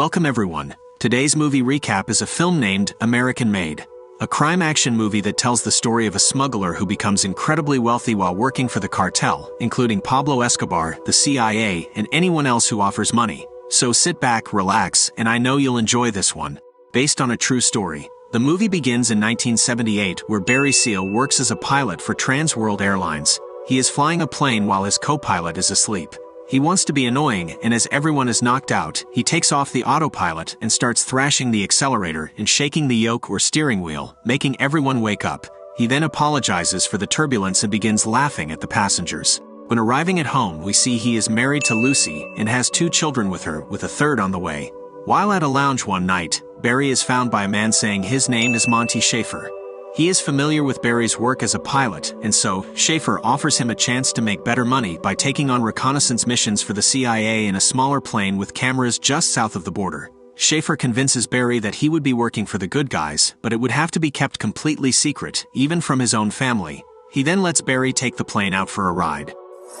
Welcome everyone. Today's movie recap is a film named American Made, a crime action movie that tells the story of a smuggler who becomes incredibly wealthy while working for the cartel, including Pablo Escobar, the CIA, and anyone else who offers money. So sit back, relax, and I know you'll enjoy this one. Based on a true story. The movie begins in 1978 where Barry Seal works as a pilot for Trans World Airlines. He is flying a plane while his co-pilot is asleep. He wants to be annoying, and as everyone is knocked out, he takes off the autopilot and starts thrashing the accelerator and shaking the yoke or steering wheel, making everyone wake up. He then apologizes for the turbulence and begins laughing at the passengers. When arriving at home, we see he is married to Lucy and has 2 children with her, with a third on the way. While at a lounge one night, Barry is found by a man saying his name is Monty Schaefer. He is familiar with Barry's work as a pilot, and so, Schaefer offers him a chance to make better money by taking on reconnaissance missions for the CIA in a smaller plane with cameras just south of the border. Schaefer convinces Barry that he would be working for the good guys, but it would have to be kept completely secret, even from his own family. He then lets Barry take the plane out for a ride.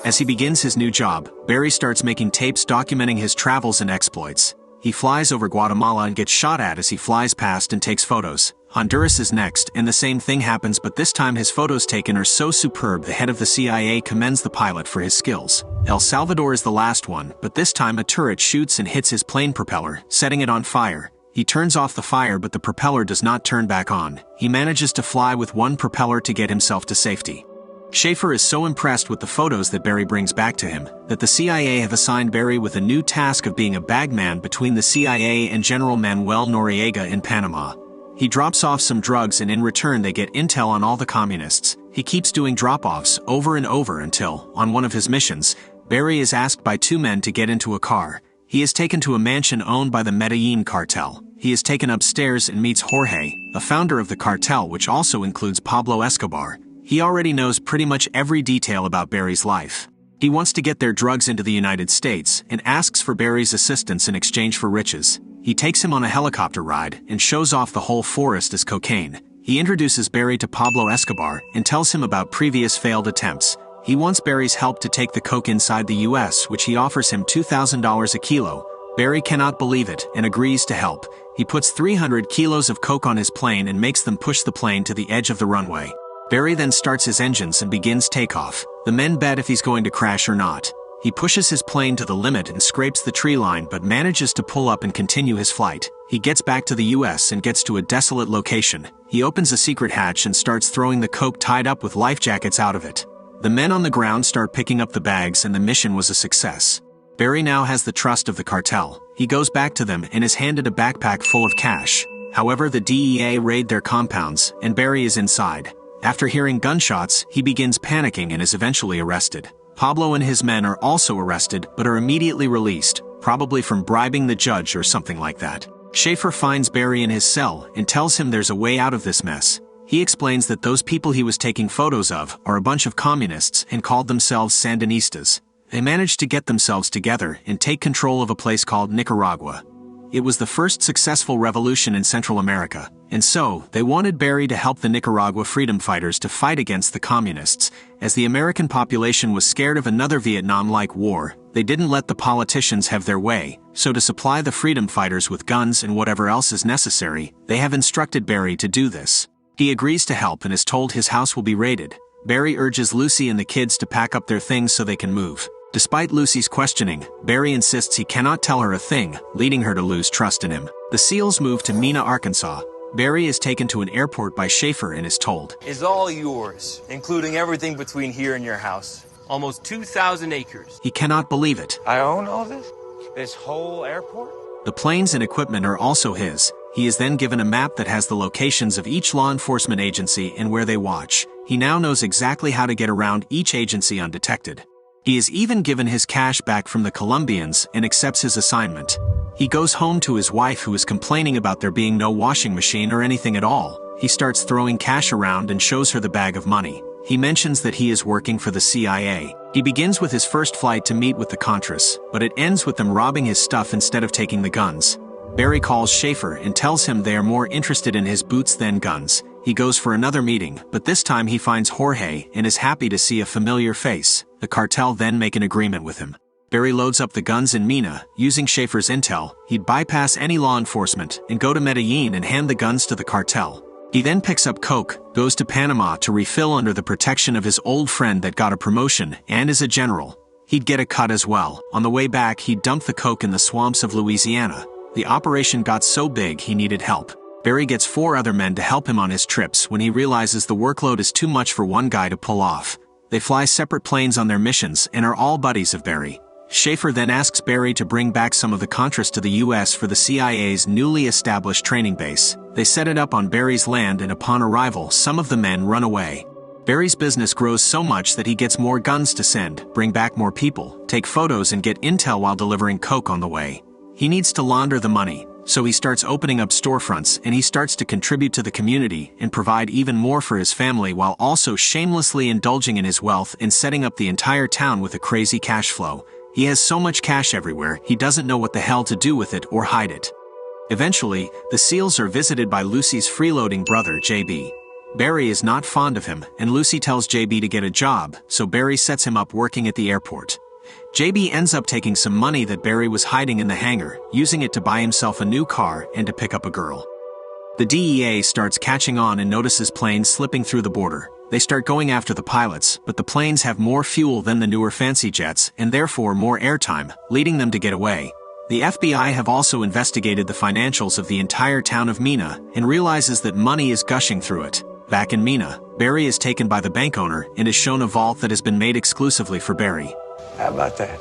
As he begins his new job, Barry starts making tapes documenting his travels and exploits. He flies over Guatemala and gets shot at as he flies past and takes photos. Honduras is next, and the same thing happens, but this time his photos taken are so superb the head of the CIA commends the pilot for his skills. El Salvador is the last one, but this time a turret shoots and hits his plane propeller, setting it on fire. He turns off the fire, but the propeller does not turn back on. He manages to fly with one propeller to get himself to safety. Schaefer is so impressed with the photos that Barry brings back to him, that the CIA have assigned Barry with a new task of being a bagman between the CIA and General Manuel Noriega in Panama. He drops off some drugs and in return they get intel on all the communists. He keeps doing drop-offs over and over until, on one of his missions, Barry is asked by 2 men to get into a car. He is taken to a mansion owned by the Medellin cartel. He is taken upstairs and meets Jorge, a founder of the cartel which also includes Pablo Escobar. He already knows pretty much every detail about Barry's life. He wants to get their drugs into the United States and asks for Barry's assistance in exchange for riches. He takes him on a helicopter ride and shows off the whole forest as cocaine. He introduces Barry to Pablo Escobar and tells him about previous failed attempts. He wants Barry's help to take the coke inside the US, which he offers him $2,000 a kilo. Barry cannot believe it and agrees to help. He puts 300 kilos of coke on his plane and makes them push the plane to the edge of the runway. Barry then starts his engines and begins takeoff. The men bet if he's going to crash or not. He pushes his plane to the limit and scrapes the tree line but manages to pull up and continue his flight. He gets back to the US and gets to a desolate location. He opens a secret hatch and starts throwing the coke tied up with life jackets out of it. The men on the ground start picking up the bags and the mission was a success. Barry now has the trust of the cartel. He goes back to them and is handed a backpack full of cash. However, the DEA raid their compounds and Barry is inside. After hearing gunshots, he begins panicking and is eventually arrested. Pablo and his men are also arrested but are immediately released, probably from bribing the judge or something like that. Schaefer finds Barry in his cell and tells him there's a way out of this mess. He explains that those people he was taking photos of are a bunch of communists and called themselves Sandinistas. They managed to get themselves together and take control of a place called Nicaragua. It was the first successful revolution in Central America, and so, they wanted Barry to help the Nicaragua freedom fighters to fight against the communists. As the American population was scared of another Vietnam-like war, they didn't let the politicians have their way, so to supply the freedom fighters with guns and whatever else is necessary, they have instructed Barry to do this. He agrees to help and is told his house will be raided. Barry urges Lucy and the kids to pack up their things so they can move. Despite Lucy's questioning, Barry insists he cannot tell her a thing, leading her to lose trust in him. The SEALs move to Mena, Arkansas. Barry is taken to an airport by Schaefer and is told, "It's all yours, including everything between here and your house. Almost 2,000 acres. He cannot believe it. I own all this? This whole airport? The planes and equipment are also his. He is then given a map that has the locations of each law enforcement agency and where they watch. He now knows exactly how to get around each agency undetected. He is even given his cash back from the Colombians and accepts his assignment. He goes home to his wife who is complaining about there being no washing machine or anything at all. He starts throwing cash around and shows her the bag of money. He mentions that he is working for the CIA. He begins with his first flight to meet with the Contras, but it ends with them robbing his stuff instead of taking the guns. Barry calls Schaefer and tells him they are more interested in his boots than guns. He goes for another meeting, but this time he finds Jorge and is happy to see a familiar face. The cartel then make an agreement with him. Barry loads up the guns in Mina. Using Schaefer's intel, he'd bypass any law enforcement and go to Medellin and hand the guns to the cartel. He then picks up coke, goes to Panama to refill under the protection of his old friend that got a promotion and is a general. He'd get a cut as well. On the way back, he'd dump the coke in the swamps of Louisiana. The operation got so big he needed help. Barry gets 4 other men to help him on his trips when he realizes the workload is too much for one guy to pull off. They fly separate planes on their missions and are all buddies of Barry. Schaefer then asks Barry to bring back some of the Contras to the US for the CIA's newly established training base. They set it up on Barry's land, and upon arrival, some of the men run away. Barry's business grows so much that he gets more guns to send, bring back more people, take photos and get intel while delivering coke on the way. He needs to launder the money, so he starts opening up storefronts and he starts to contribute to the community and provide even more for his family while also shamelessly indulging in his wealth and setting up the entire town with a crazy cash flow. He has so much cash everywhere, he doesn't know what the hell to do with it or hide it. Eventually, the SEALs are visited by Lucy's freeloading brother, JB. Barry is not fond of him, and Lucy tells JB to get a job, so Barry sets him up working at the airport. JB ends up taking some money that Barry was hiding in the hangar, using it to buy himself a new car and to pick up a girl. The DEA starts catching on and notices planes slipping through the border. They start going after the pilots, but the planes have more fuel than the newer fancy jets and therefore more airtime, leading them to get away. The FBI have also investigated the financials of the entire town of Mina and realizes that money is gushing through it. Back in Mina, Barry is taken by the bank owner and is shown a vault that has been made exclusively for Barry. How about that?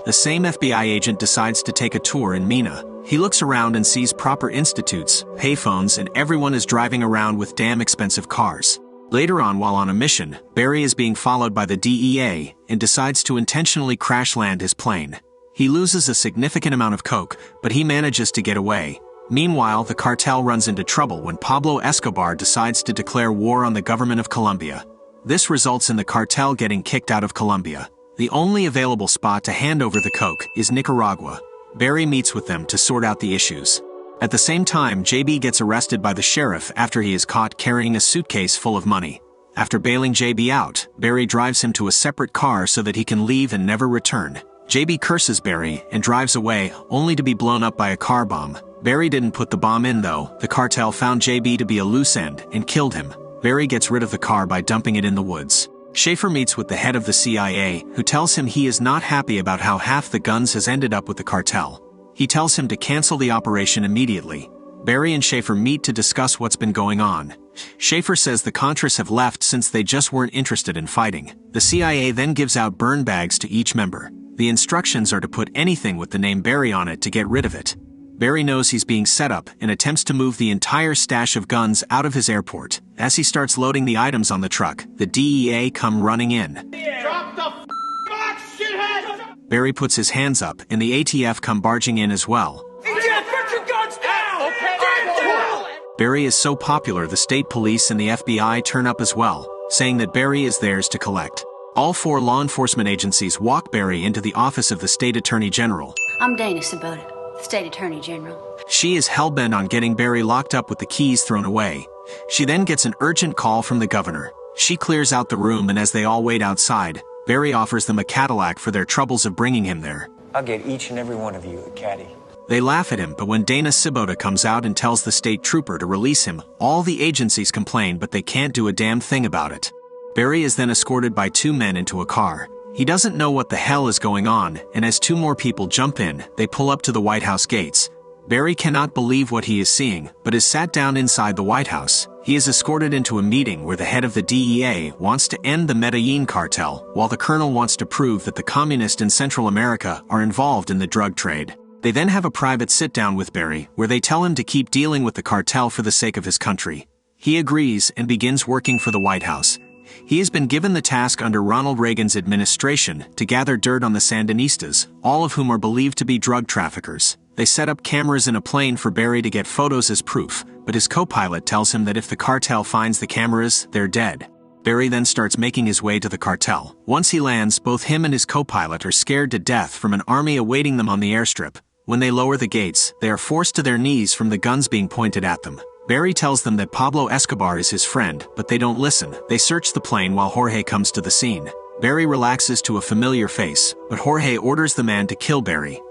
The same FBI agent decides to take a tour in Mina. He looks around and sees proper institutes, payphones, and everyone is driving around with damn expensive cars. Later on, while on a mission, Barry is being followed by the DEA and decides to intentionally crash land his plane. He loses a significant amount of coke, but he manages to get away. Meanwhile, the cartel runs into trouble when Pablo Escobar decides to declare war on the government of Colombia. This results in the cartel getting kicked out of Colombia. The only available spot to hand over the coke is Nicaragua. Barry meets with them to sort out the issues. At the same time, JB gets arrested by the sheriff after he is caught carrying a suitcase full of money. After bailing JB out, Barry drives him to a separate car so that he can leave and never return. JB curses Barry and drives away, only to be blown up by a car bomb. Barry didn't put the bomb in though. The cartel found JB to be a loose end and killed him. Barry gets rid of the car by dumping it in the woods. Schaefer meets with the head of the CIA, who tells him he is not happy about how half the guns has ended up with the cartel. He tells him to cancel the operation immediately. Barry and Schaefer meet to discuss what's been going on. Schaefer says the Contras have left since they just weren't interested in fighting. The CIA then gives out burn bags to each member. The instructions are to put anything with the name Barry on it to get rid of it. Barry knows he's being set up and attempts to move the entire stash of guns out of his airport. As he starts loading the items on the truck, the DEA come running in. Drop the box, shithead! Barry puts his hands up and the ATF come barging in as well. Get your guns down! Okay, get down! Barry is so popular the state police and the FBI turn up as well, saying that Barry is theirs to collect. All 4 law enforcement agencies walk Barry into the office of the state attorney general. I'm Dana Sabota, State Attorney General. She is hell-bent on getting Barry locked up with the keys thrown away. She then gets an urgent call from the governor. She clears out the room, and as they all wait outside, Barry offers them a Cadillac for their troubles of bringing him there. I'll get each and every one of you a caddy. They laugh at him, but when Dana Sabota comes out and tells the state trooper to release him, all the agencies complain, but they can't do a damn thing about it. Barry is then escorted by 2 men into a car. He doesn't know what the hell is going on, and as 2 more people jump in, they pull up to the White House gates. Barry cannot believe what he is seeing, but is sat down inside the White House. He is escorted into a meeting where the head of the DEA wants to end the Medellin cartel, while the colonel wants to prove that the communists in Central America are involved in the drug trade. They then have a private sit-down with Barry, where they tell him to keep dealing with the cartel for the sake of his country. He agrees and begins working for the White House. He has been given the task under Ronald Reagan's administration to gather dirt on the Sandinistas, all of whom are believed to be drug traffickers. They set up cameras in a plane for Barry to get photos as proof, but his co-pilot tells him that if the cartel finds the cameras, they're dead. Barry then starts making his way to the cartel. Once he lands, both him and his co-pilot are scared to death from an army awaiting them on the airstrip. When they lower the gates, they are forced to their knees from the guns being pointed at them. Barry tells them that Pablo Escobar is his friend, but they don't listen. They search the plane while Jorge comes to the scene. Barry relaxes to a familiar face, but Jorge orders the man to kill Barry.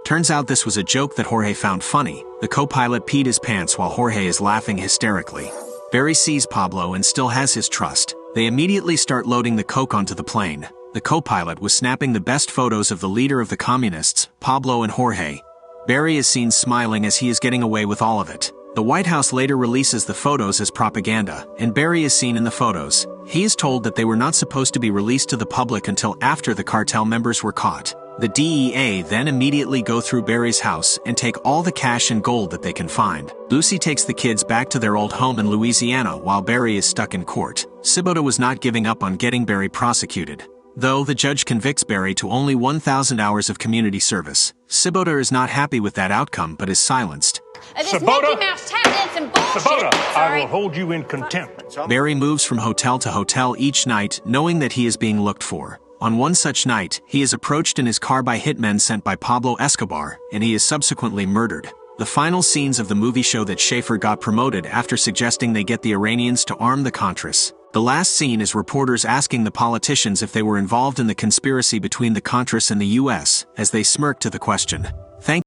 Turns out this was a joke that Jorge found funny. The co-pilot peed his pants while Jorge is laughing hysterically. Barry sees Pablo and still has his trust. They immediately start loading the coke onto the plane. The co-pilot was snapping the best photos of the leader of the communists, Pablo and Jorge. Barry is seen smiling as he is getting away with all of it. The White House later releases the photos as propaganda, and Barry is seen in the photos. He is told that they were not supposed to be released to the public until after the cartel members were caught. The DEA then immediately go through Barry's house and take all the cash and gold that they can find. Lucy takes the kids back to their old home in Louisiana while Barry is stuck in court. Sibota was not giving up on getting Barry prosecuted. Though the judge convicts Barry to only 1,000 hours of community service, Sibota is not happy with that outcome but is silenced. This Mickey Mouse tap dancing bullshit. Sibota, I Sorry. will hold you in contempt. Barry moves from hotel to hotel each night, knowing that he is being looked for. On one such night, he is approached in his car by hitmen sent by Pablo Escobar, and he is subsequently murdered. The final scenes of the movie show that Schaefer got promoted after suggesting they get the Iranians to arm the Contras. The last scene is reporters asking the politicians if they were involved in the conspiracy between the Contras and the U.S., as they smirk to the question.